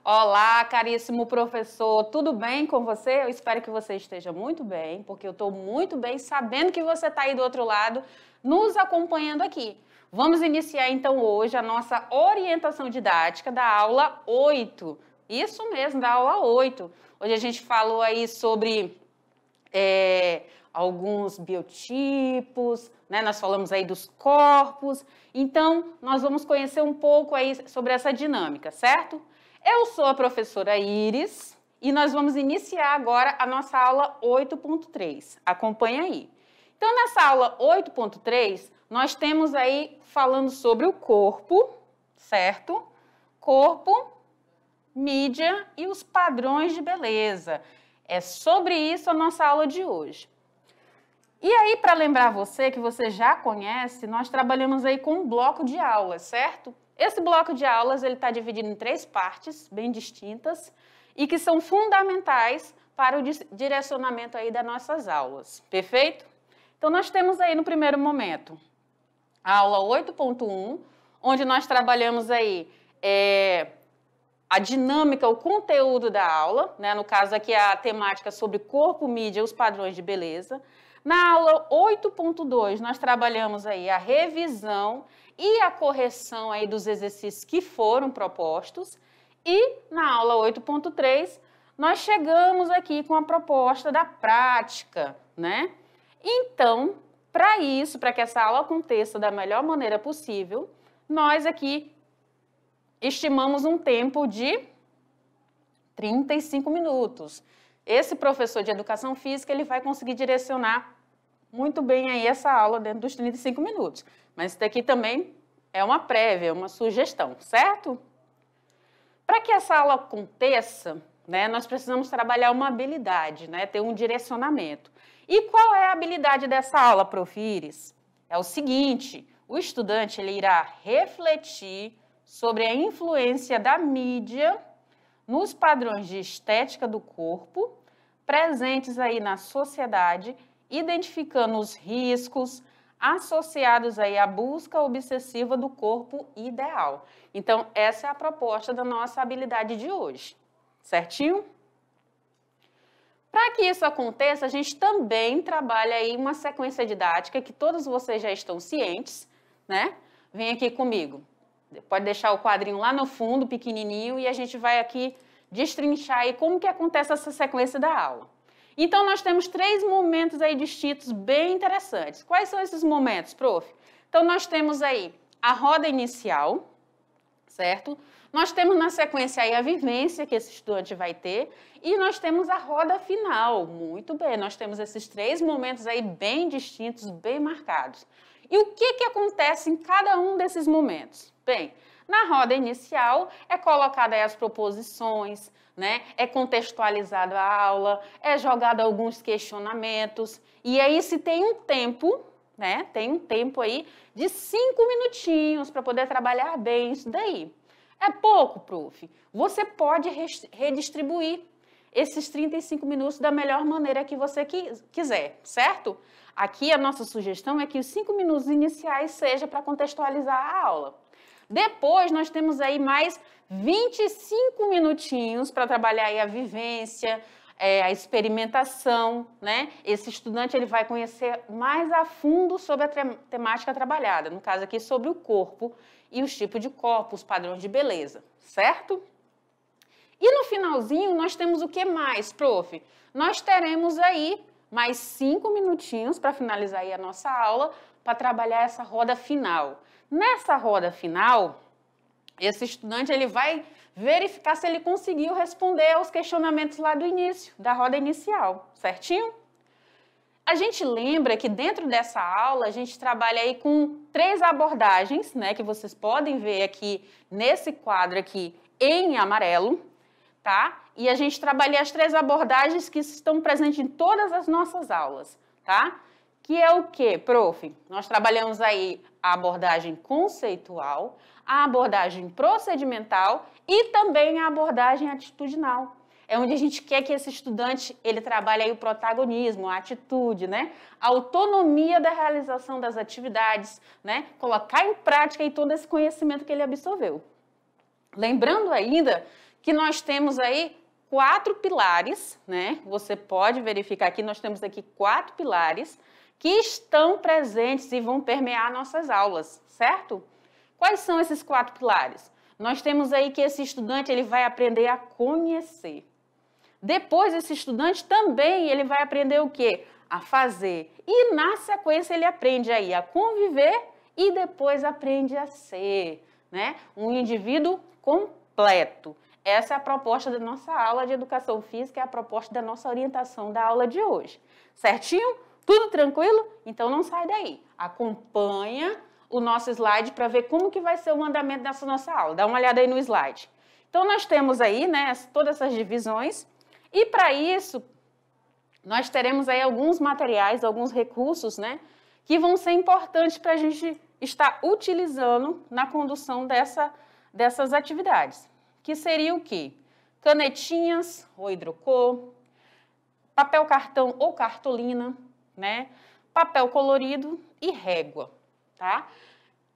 Olá, caríssimo professor, tudo bem com você? Eu espero que você esteja muito bem, porque eu estou muito bem sabendo que você está aí do outro lado, nos acompanhando aqui. Vamos iniciar então hoje a nossa orientação didática da aula 8. Isso mesmo, da aula 8. Hoje a gente falou aí sobre alguns biotipos, né? Nós falamos aí dos corpos. Então, nós vamos conhecer um pouco aí sobre essa dinâmica, certo? Eu sou a professora Iris e nós vamos iniciar agora a nossa aula 8.3. Acompanha aí. Então, nessa aula 8.3, nós temos aí falando sobre o corpo, certo? Corpo, mídia e os padrões de beleza. É sobre isso a nossa aula de hoje. E aí, para lembrar você, que você já conhece, nós trabalhamos aí com um bloco de aulas, certo? Esse bloco de aulas ele está dividido em 3 partes bem distintas e que são fundamentais para o direcionamento aí das nossas aulas, perfeito? Então, nós temos aí no primeiro momento a aula 8.1, onde nós trabalhamos aí a dinâmica, o conteúdo da aula, né? No caso aqui a temática sobre corpo, mídia e os padrões de beleza. Na aula 8.2, nós trabalhamos aí a revisão e a correção aí dos exercícios que foram propostos. E na aula 8.3, nós chegamos aqui com a proposta da prática, né? Então, para isso, para que essa aula aconteça da melhor maneira possível, nós aqui estimamos um tempo de 35 minutos. Esse professor de educação física, ele vai conseguir direcionar muito bem aí essa aula dentro dos 35 minutos. Mas isso daqui também é uma prévia, uma sugestão, certo? Para que essa aula aconteça, né, nós precisamos trabalhar uma habilidade, né, ter um direcionamento. E qual é a habilidade dessa aula, Prof. Iris? É o seguinte, o estudante ele irá refletir sobre a influência da mídia nos padrões de estética do corpo presentes aí na sociedade, identificando os riscos associados aí à busca obsessiva do corpo ideal. Então, essa é a proposta da nossa habilidade de hoje, certinho? Para que isso aconteça, a gente também trabalha aí uma sequência didática que todos vocês já estão cientes, né? Vem aqui comigo. Pode deixar o quadrinho lá no fundo, pequenininho, e a gente vai aqui destrinchar aí como que acontece essa sequência da aula. Então, nós temos 3 momentos aí distintos bem interessantes. Quais são esses momentos, prof? Então, nós temos aí a roda inicial, certo? Nós temos na sequência aí a vivência que esse estudante vai ter e nós temos a roda final. Muito bem, nós temos esses 3 momentos aí bem distintos, bem marcados. E o que acontece em cada um desses momentos? Bem, na roda inicial é colocada aí as proposições, né? É contextualizada a aula, é jogado alguns questionamentos e aí se tem um tempo, né? Tem um tempo aí de 5 minutinhos para poder trabalhar bem isso daí. É pouco, prof? Você pode redistribuir esses 35 minutos da melhor maneira que você quiser, certo? Aqui a nossa sugestão é que os 5 minutos iniciais seja para contextualizar a aula. Depois nós temos aí mais 25 minutinhos para trabalhar aí a vivência, a experimentação, né? Esse estudante ele vai conhecer mais a fundo sobre a temática trabalhada, no caso aqui sobre o corpo e os tipos de corpo, os padrões de beleza, certo? E no finalzinho nós temos o que mais, prof? Nós teremos aí mais 5 minutinhos para finalizar aí a nossa aula, para trabalhar essa roda final. Nessa roda final, esse estudante ele vai verificar se ele conseguiu responder aos questionamentos lá do início, da roda inicial, certinho? A gente lembra que dentro dessa aula a gente trabalha aí com 3 abordagens, né, que vocês podem ver aqui nesse quadro aqui em amarelo, tá? E a gente trabalha as 3 abordagens que estão presentes em todas as nossas aulas, tá? Que é o quê, prof? Nós trabalhamos aí a abordagem conceitual, a abordagem procedimental e também a abordagem atitudinal. É onde a gente quer que esse estudante ele trabalhe aí o protagonismo, a atitude, né? A autonomia da realização das atividades, né? Colocar em prática aí todo esse conhecimento que ele absorveu. Lembrando ainda que nós temos aí 4 pilares, né? Você pode verificar aqui, nós temos aqui 4 pilares que estão presentes e vão permear nossas aulas, certo? Quais são esses 4 pilares? Nós temos aí que esse estudante ele vai aprender a conhecer. Depois, esse estudante também ele vai aprender o quê? A fazer. E, na sequência, ele aprende aí a conviver e depois aprende a ser, né? Um indivíduo completo. Essa é a proposta da nossa aula de educação física, é a proposta da nossa orientação da aula de hoje. Certinho? Tudo tranquilo? Então não sai daí. Acompanha o nosso slide para ver como que vai ser o andamento dessa nossa aula. Dá uma olhada aí no slide. Então nós temos aí, né, todas essas divisões e para isso nós teremos aí alguns materiais, alguns recursos, né, que vão ser importantes para a gente estar utilizando na condução dessas atividades. Que seria o quê? Canetinhas ou hidrocor, papel cartão ou cartolina, né? Papel colorido e régua, tá?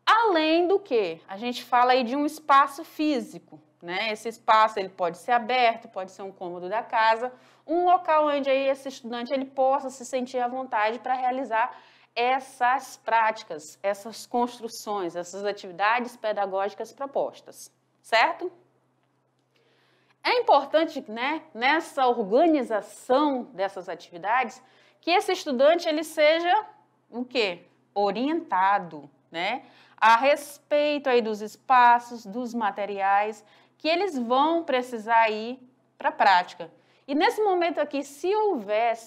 Além do que, a gente fala aí de um espaço físico, né? Esse espaço ele pode ser aberto, pode ser um cômodo da casa, um local onde aí esse estudante ele possa se sentir à vontade para realizar essas práticas, essas construções, essas atividades pedagógicas propostas, certo? É importante, né, nessa organização dessas atividades, que esse estudante ele seja o quê? Orientado, né, a respeito aí dos espaços, dos materiais que eles vão precisar ir para a prática. E nesse momento aqui, se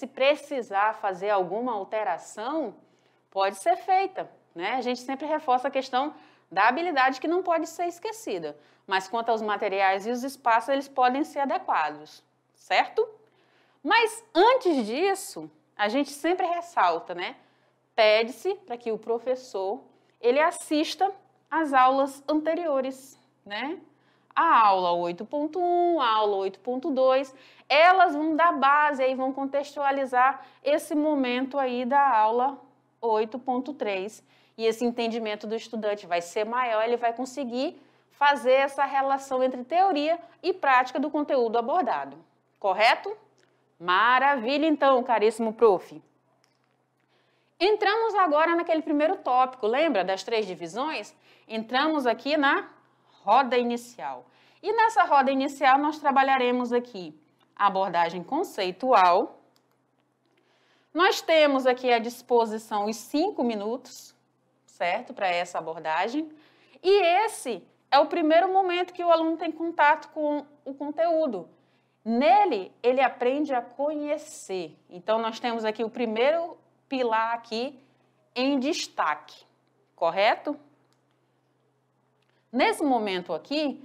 precisar fazer alguma alteração, pode ser feita, né? A gente sempre reforça a questão da habilidade que não pode ser esquecida. Mas quanto aos materiais e os espaços, eles podem ser adequados, certo? Mas antes disso, a gente sempre ressalta, né? Pede-se para que o professor ele assista às aulas anteriores, né? A aula 8.1, a aula 8.2, elas vão dar base aí, vão contextualizar esse momento aí da aula 8.3. E esse entendimento do estudante vai ser maior, ele vai conseguir fazer essa relação entre teoria e prática do conteúdo abordado. Correto? Maravilha, então, caríssimo prof. Entramos agora naquele primeiro tópico, lembra das 3 divisões? Entramos aqui na roda inicial. E nessa roda inicial nós trabalharemos aqui a abordagem conceitual. Nós temos aqui à disposição os 5 minutos, certo? Para essa abordagem. E esse é o primeiro momento que o aluno tem contato com o conteúdo. Nele, ele aprende a conhecer. Então, nós temos aqui o primeiro pilar aqui em destaque, correto? Nesse momento aqui,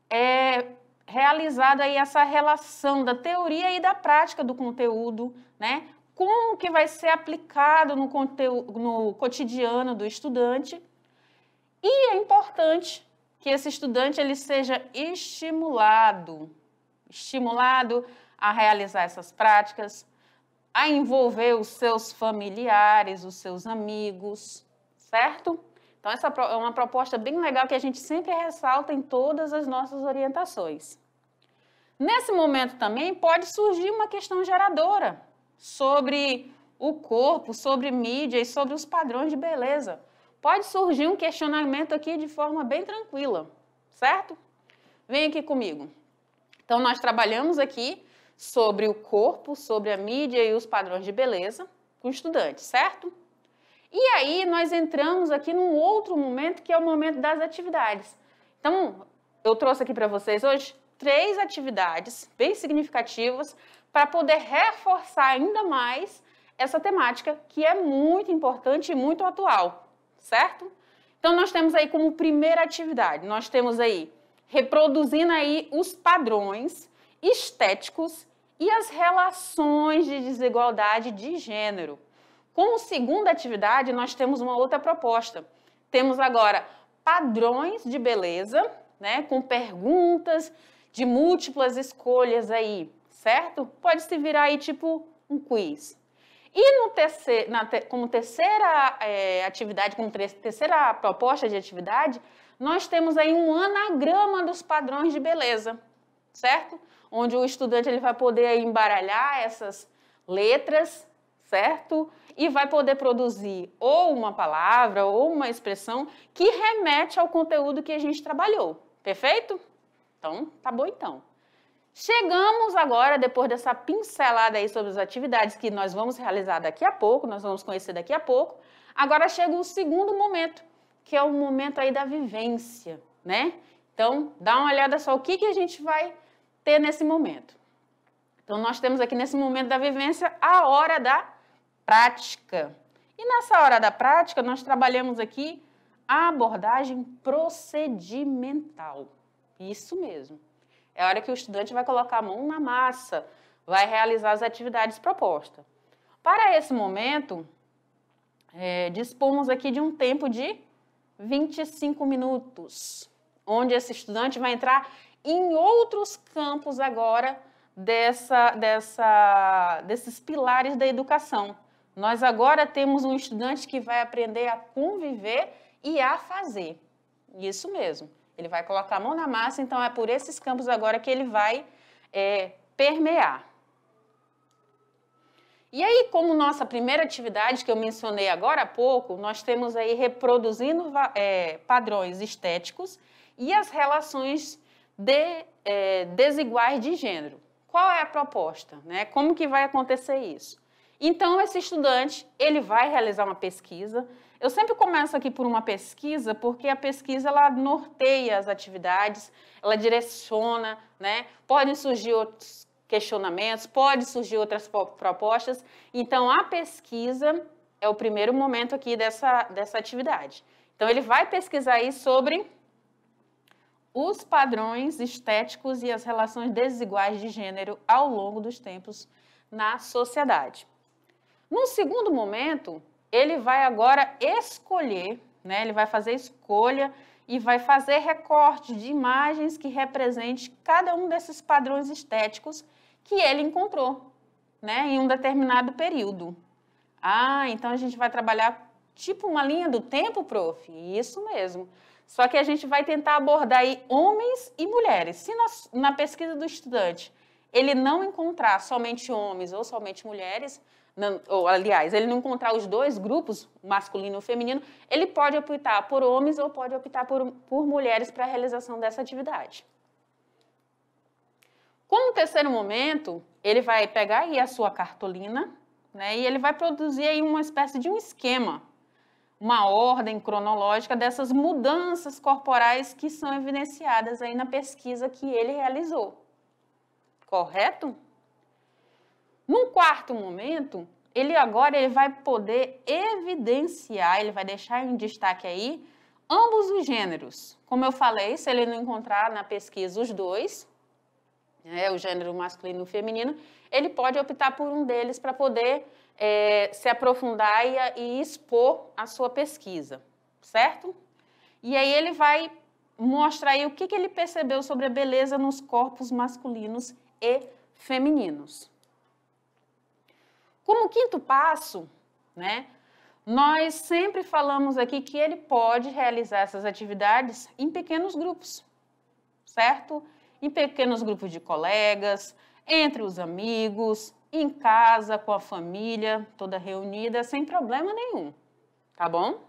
é realizada aí essa relação da teoria e da prática do conteúdo, né? Como que vai ser aplicado no cotidiano do estudante. E é importante que esse estudante ele seja estimulado a realizar essas práticas, a envolver os seus familiares, os seus amigos, certo? Então, essa é uma proposta bem legal que a gente sempre ressalta em todas as nossas orientações. Nesse momento também pode surgir uma questão geradora sobre o corpo, sobre mídia e sobre os padrões de beleza. Pode surgir um questionamento aqui de forma bem tranquila, certo? Vem aqui comigo. Então, nós trabalhamos aqui sobre o corpo, sobre a mídia e os padrões de beleza com o estudante, certo? E aí, nós entramos aqui num outro momento, que é o momento das atividades. Então, eu trouxe aqui para vocês hoje 3 atividades bem significativas para poder reforçar ainda mais essa temática, que é muito importante e muito atual, certo? Então, nós temos aí como primeira atividade, nós temos aí reproduzindo aí os padrões estéticos e as relações de desigualdade de gênero. Como segunda atividade, nós temos uma outra proposta. Temos agora padrões de beleza, né, com perguntas de múltiplas escolhas aí, certo? Pode se virar aí tipo um quiz. E como terceira atividade, como terceira proposta de atividade, nós temos aí um anagrama dos padrões de beleza, certo? Onde o estudante ele vai poder aí embaralhar essas letras, certo? E vai poder produzir ou uma palavra ou uma expressão que remete ao conteúdo que a gente trabalhou. Perfeito? Então, tá bom então. Chegamos agora, depois dessa pincelada aí sobre as atividades que nós vamos realizar daqui a pouco, nós vamos conhecer daqui a pouco. Agora chega o segundo momento, que é o momento aí da vivência, né? Então, dá uma olhada só o que a gente vai ter nesse momento. Então, nós temos aqui nesse momento da vivência a hora da prática. E nessa hora da prática, nós trabalhamos aqui a abordagem procedimental. Isso mesmo. É a hora que o estudante vai colocar a mão na massa, vai realizar as atividades propostas. Para esse momento, dispomos aqui de um tempo de 25 minutos, onde esse estudante vai entrar em outros campos agora desses pilares da educação. Nós agora temos um estudante que vai aprender a conviver e a fazer. Isso mesmo. Ele vai colocar a mão na massa, então é por esses campos agora que ele vai permear. E aí, como nossa primeira atividade, que eu mencionei agora há pouco, nós temos aí reproduzindo padrões estéticos e as relações desiguais de gênero. Qual é a proposta, né? Como que vai acontecer isso? Então, esse estudante, ele vai realizar uma pesquisa. Eu sempre começo aqui por uma pesquisa, porque a pesquisa, ela norteia as atividades, ela direciona, né? Podem surgir outros questionamentos, pode surgir outras propostas. Então, a pesquisa é o primeiro momento aqui dessa atividade. Então, ele vai pesquisar aí sobre os padrões estéticos e as relações desiguais de gênero ao longo dos tempos na sociedade. No segundo momento, ele vai agora escolher, né? Ele vai fazer escolha e vai fazer recorte de imagens que representem cada um desses padrões estéticos que ele encontrou, né? Em um determinado período. Ah, então a gente vai trabalhar tipo uma linha do tempo, prof? Isso mesmo. Só que a gente vai tentar abordar aí homens e mulheres. Se na pesquisa do estudante ele não encontrar somente homens ou somente mulheres, aliás, ele não encontrar os dois grupos, masculino e feminino, ele pode optar por homens ou pode optar por mulheres para a realização dessa atividade. Como terceiro momento, ele vai pegar aí a sua cartolina, né, e ele vai produzir aí uma espécie de um esquema, uma ordem cronológica dessas mudanças corporais que são evidenciadas aí na pesquisa que ele realizou. Correto? Num quarto momento, ele vai poder evidenciar, ele vai deixar em destaque aí ambos os gêneros. Como eu falei, se ele não encontrar na pesquisa os dois, o gênero masculino e o feminino, ele pode optar por um deles para poder se aprofundar e expor a sua pesquisa, certo? E aí ele vai mostrar aí o que ele percebeu sobre a beleza nos corpos masculinos e femininos. Como quinto passo, né, nós sempre falamos aqui que ele pode realizar essas atividades em pequenos grupos, certo? Em pequenos grupos de colegas, entre os amigos, em casa, com a família, toda reunida, sem problema nenhum, tá bom?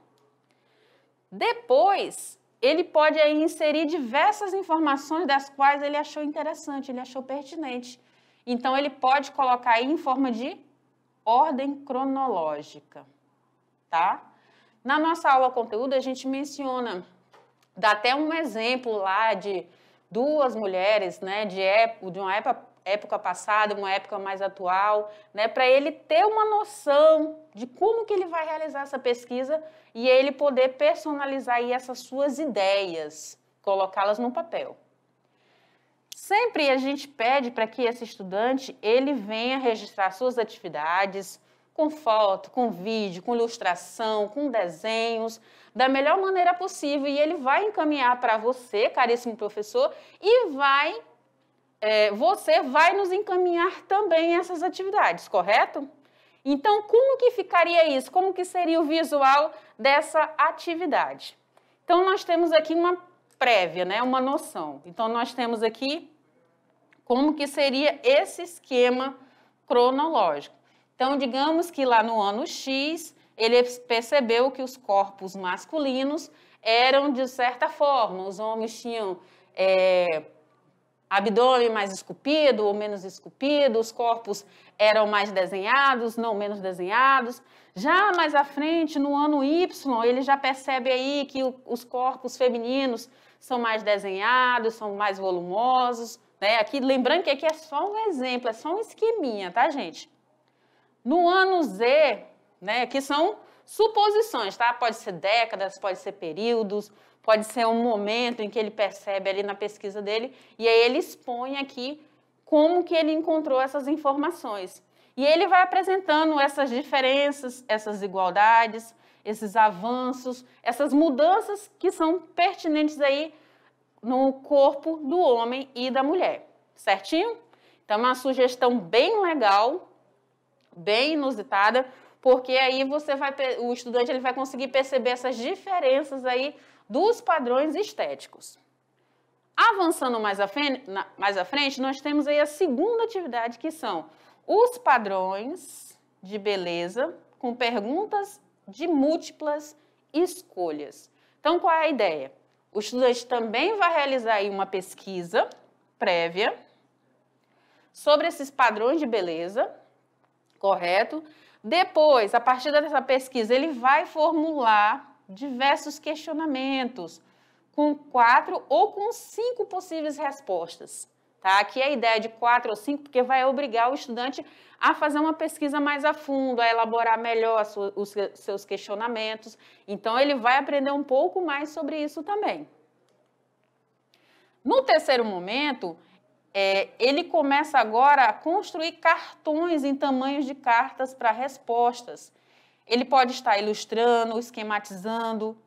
Depois, ele pode aí inserir diversas informações das quais ele achou interessante, ele achou pertinente. Então, ele pode colocar aí em forma de ordem cronológica, tá? Na nossa aula conteúdo, a gente menciona, dá até um exemplo lá de duas mulheres, né, de uma época passada, uma época mais atual, né, para ele ter uma noção de como que ele vai realizar essa pesquisa e ele poder personalizar aí essas suas ideias, colocá-las no papel. Sempre a gente pede para que esse estudante, ele venha registrar suas atividades com foto, com vídeo, com ilustração, com desenhos, da melhor maneira possível, e ele vai encaminhar para você, caríssimo professor, e você vai nos encaminhar também essas atividades, correto? Então, como que ficaria isso? Como que seria o visual dessa atividade? Então, nós temos aqui uma prévia, né? Uma noção. Então, nós temos aqui como que seria esse esquema cronológico. Então, digamos que lá no ano X, ele percebeu que os corpos masculinos eram de certa forma, os homens tinham abdômen mais esculpido ou menos esculpido, os corpos eram mais desenhados, não menos desenhados. Já mais à frente, no ano Y, ele já percebe aí que os corpos femininos são mais desenhados, são mais volumosos, né? Aqui, lembrando que aqui é só um exemplo, é só um esqueminha, tá, gente? No ano Z, né, aqui são suposições, tá? Pode ser décadas, pode ser períodos, pode ser um momento em que ele percebe ali na pesquisa dele, e aí ele expõe aqui como que ele encontrou essas informações. E ele vai apresentando essas diferenças, essas igualdades, esses avanços, essas mudanças que são pertinentes aí no corpo do homem e da mulher, certinho? Então, é uma sugestão bem legal, bem inusitada, porque aí o estudante ele vai conseguir perceber essas diferenças aí dos padrões estéticos. Avançando mais à frente, nós temos aí a segunda atividade, que são os padrões de beleza com perguntas de múltiplas escolhas. Então, qual é a ideia? O estudante também vai realizar aí uma pesquisa prévia sobre esses padrões de beleza, correto? Depois, a partir dessa pesquisa, ele vai formular diversos questionamentos com 4 ou com 5 possíveis respostas. Tá? Aqui é a ideia de 4 ou 5, porque vai obrigar o estudante a fazer uma pesquisa mais a fundo, a elaborar melhor os seus questionamentos. Então, ele vai aprender um pouco mais sobre isso também. No terceiro momento, ele começa agora a construir cartões em tamanhos de cartas para respostas. Ele pode estar ilustrando, esquematizando,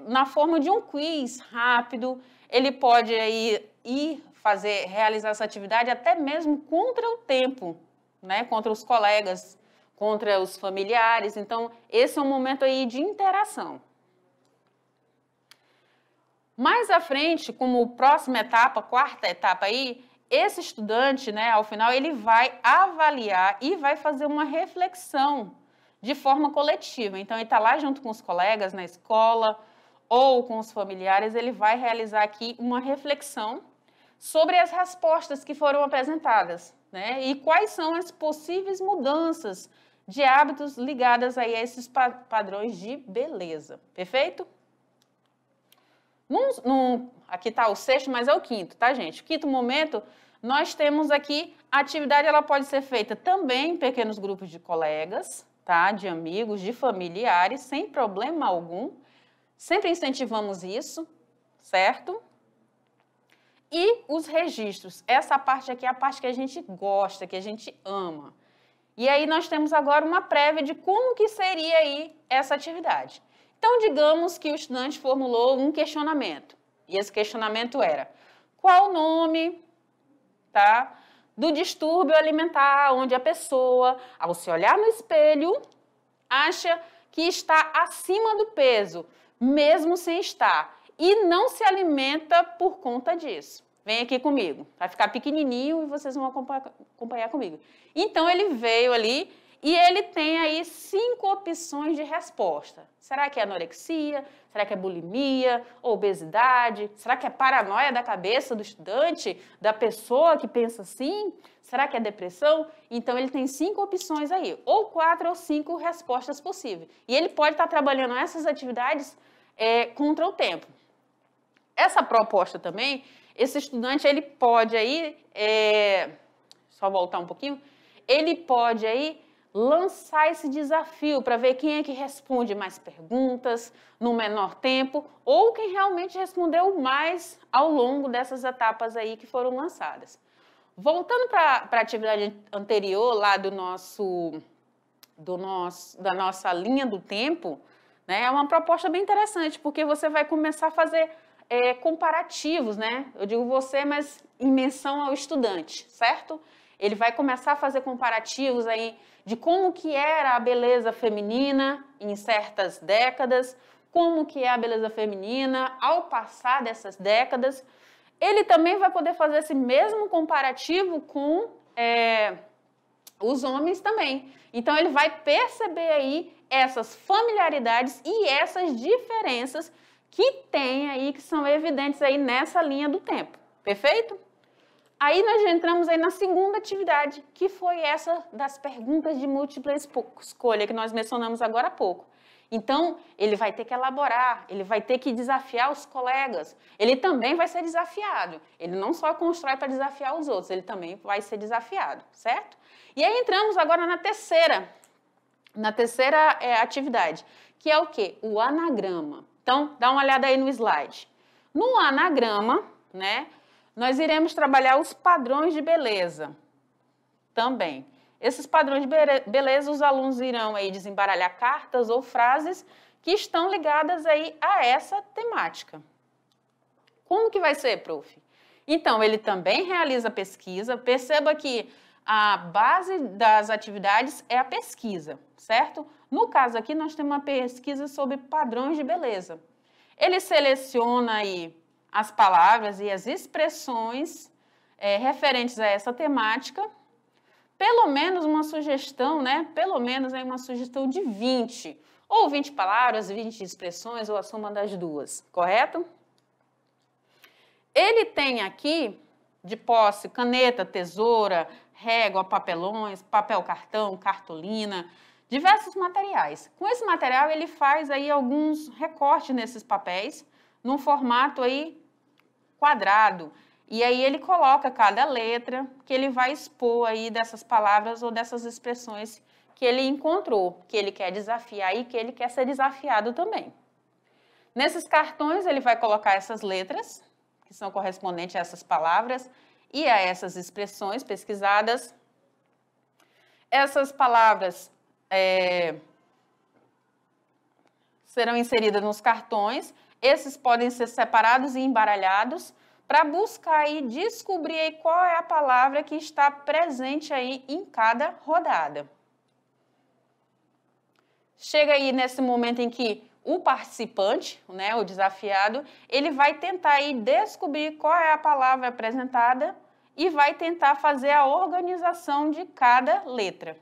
na forma de um quiz rápido. Ele pode realizar essa atividade até mesmo contra o tempo, né? Contra os colegas, contra os familiares. Então, esse é um momento aí de interação. Mais à frente, como próxima etapa, quarta etapa aí, esse estudante, né, ao final, ele vai avaliar e vai fazer uma reflexão de forma coletiva. Então, ele está lá junto com os colegas na escola ou com os familiares, ele vai realizar aqui uma reflexão sobre as respostas que foram apresentadas, né, e quais são as possíveis mudanças de hábitos ligadas aí a esses padrões de beleza. Perfeito? Aqui está o sexto, mas é o quinto, tá, gente? O quinto momento, nós temos aqui, a atividade ela pode ser feita também em pequenos grupos de colegas, tá? De amigos, de familiares, sem problema algum. Sempre incentivamos isso, certo? E os registros. Essa parte aqui é a parte que a gente gosta, que a gente ama. E aí nós temos agora uma prévia de como que seria aí essa atividade. Então, digamos que o estudante formulou um questionamento, e esse questionamento era: qual o nome, tá, do distúrbio alimentar onde a pessoa, ao se olhar no espelho, acha que está acima do peso, mesmo sem estar, e não se alimenta por conta disso? Vem aqui comigo, vai ficar pequenininho e vocês vão acompanhar comigo. Então, ele veio ali e ele tem aí 5 opções de resposta. Será que é anorexia? Será que é bulimia? Obesidade? Será que é paranoia da cabeça do estudante? Da pessoa que pensa assim? Será que é depressão? Então, ele tem 5 opções aí, ou 4 ou 5 respostas possíveis. E ele pode estar trabalhando essas atividades contra o tempo. Essa proposta também, esse estudante, ele pode aí, só voltar um pouquinho, ele pode aí lançar esse desafio para ver quem é que responde mais perguntas no menor tempo ou quem realmente respondeu mais ao longo dessas etapas aí que foram lançadas. Voltando para a atividade anterior lá da nossa linha do tempo, né, é uma proposta bem interessante, porque você vai começar a fazer comparativos, né? Eu digo você, mas em menção ao estudante, certo? Ele vai começar a fazer comparativos aí de como que era a beleza feminina em certas décadas, como que é a beleza feminina ao passar dessas décadas, Ele também vai poder fazer esse mesmo comparativo com os homens também. Então, ele vai perceber aí essas familiaridades e essas diferenças que tem aí, que são evidentes aí nessa linha do tempo. Perfeito? Aí nós já entramos aí na segunda atividade, que foi essa das perguntas de múltipla escolha, que nós mencionamos agora há pouco. Então, ele vai ter que elaborar, ele vai ter que desafiar os colegas, ele também vai ser desafiado. Ele não só constrói para desafiar os outros, ele também vai ser desafiado, certo? E aí entramos agora na terceira atividade, que é o quê? O anagrama. Então, dá uma olhada aí no slide. No anagrama, né, nós iremos trabalhar os padrões de beleza também. Esses padrões de beleza, os alunos irão aí desembaralhar cartas ou frases que estão ligadas aí a essa temática. Como que vai ser, prof? Então, ele também realiza pesquisa. Perceba que a base das atividades é a pesquisa, certo? No caso aqui, nós temos uma pesquisa sobre padrões de beleza. Ele seleciona aí as palavras e as expressões referentes a essa temática, pelo menos uma sugestão, né? Pelo menos aí uma sugestão de 20, ou 20 palavras, 20 expressões, ou a soma das duas, correto? Ele tem aqui, de posse, caneta, tesoura, régua, papelões, papel cartão, cartolina, diversos materiais. Com esse material, ele faz aí alguns recortes nesses papéis, num formato aí quadrado. E aí ele coloca cada letra que ele vai expor aí dessas palavras ou dessas expressões que ele encontrou, que ele quer desafiar e que ele quer ser desafiado também. Nesses cartões, ele vai colocar essas letras, que são correspondentes a essas palavras e a essas expressões pesquisadas. Essas palavras serão inseridas nos cartões. Esses podem ser separados e embaralhados para buscar e descobrir aí qual é a palavra que está presente aí em cada rodada. Chega aí nesse momento em que o participante, né, o desafiado, ele vai tentar aí descobrir qual é a palavra apresentada e vai tentar fazer a organização de cada letra.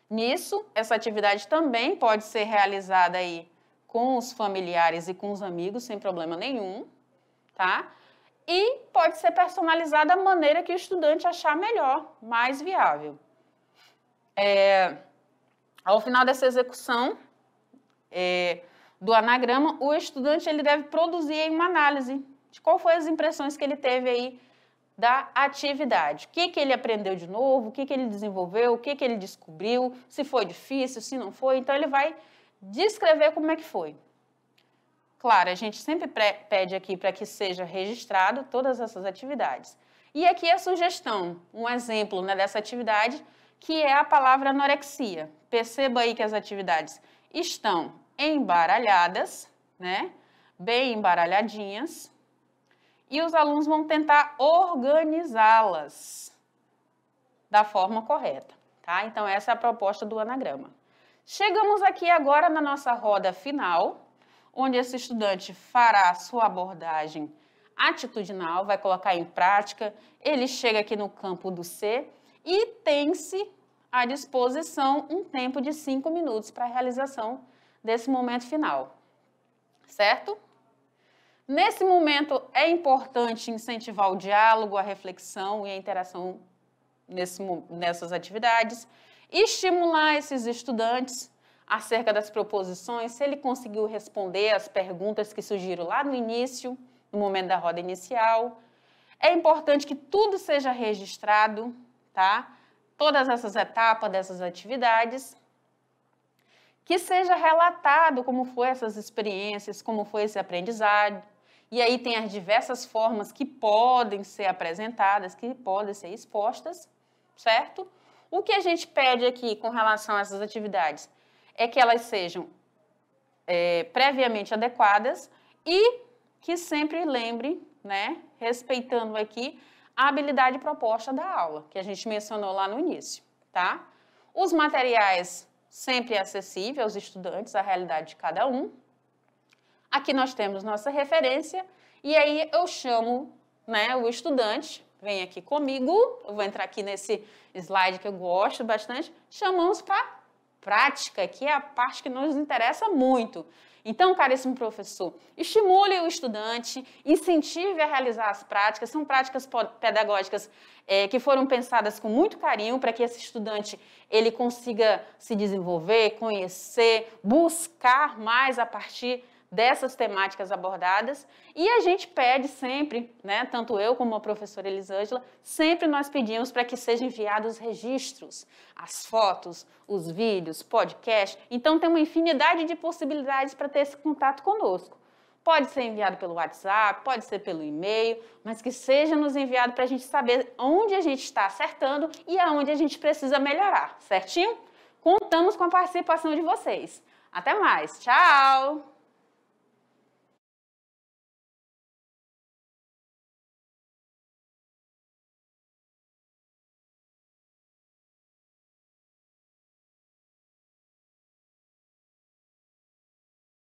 Nisso, essa atividade também pode ser realizada aí com os familiares e com os amigos, sem problema nenhum, tá? E pode ser personalizada da maneira que o estudante achar melhor, mais viável. Ao final dessa execução do anagrama, o estudante ele deve produzir uma análise de qual foram as impressões que ele teve aí da atividade. O que ele aprendeu de novo, o que ele desenvolveu, o que ele descobriu, se foi difícil, se não foi. Então, ele vai descrever como é que foi. Claro, a gente sempre pede aqui para que seja registrado todas essas atividades. E aqui a sugestão, um exemplo, né, dessa atividade, que é a palavra anorexia. Perceba aí que as atividades estão embaralhadas, né, bem embaralhadinhas, e os alunos vão tentar organizá-las da forma correta, tá? Então, essa é a proposta do anagrama. Chegamos aqui agora na nossa roda final, onde esse estudante fará a sua abordagem atitudinal, vai colocar em prática, ele chega aqui no campo do C e tem-se à disposição um tempo de 5 minutos para a realização desse momento final, certo? Nesse momento, é importante incentivar o diálogo, a reflexão e a interação nessas atividades, estimular esses estudantes acerca das proposições, se ele conseguiu responder as perguntas que surgiram lá no início, no momento da roda inicial. É importante que tudo seja registrado, tá? Todas essas etapas dessas atividades, que seja relatado como foi essas experiências, como foi esse aprendizado. E aí tem as diversas formas que podem ser apresentadas, que podem ser expostas, certo? O que a gente pede aqui com relação a essas atividades é que elas sejam previamente adequadas e que sempre lembre, né, respeitando aqui a habilidade proposta da aula, que a gente mencionou lá no início, tá? Os materiais sempre acessíveis aos estudantes, a realidade de cada um. Aqui nós temos nossa referência E aí eu chamo, né, o estudante, vem aqui comigo, eu vou entrar aqui nesse slide que eu gosto bastante, chamamos para prática, que é a parte que nos interessa muito. Então, caríssimo professor, estimule o estudante, incentive a realizar as práticas, são práticas pedagógicas que foram pensadas com muito carinho para que esse estudante ele consiga se desenvolver, conhecer, buscar mais a partir dessas temáticas abordadas, e a gente pede sempre, né, tanto eu como a professora Elisângela, sempre nós pedimos para que sejam enviados os registros, as fotos, os vídeos, podcast. Então tem uma infinidade de possibilidades para ter esse contato conosco. Pode ser enviado pelo WhatsApp, pode ser pelo e-mail, mas que seja nos enviado para a gente saber onde a gente está acertando e aonde a gente precisa melhorar, certinho? Contamos com a participação de vocês. Até mais, tchau!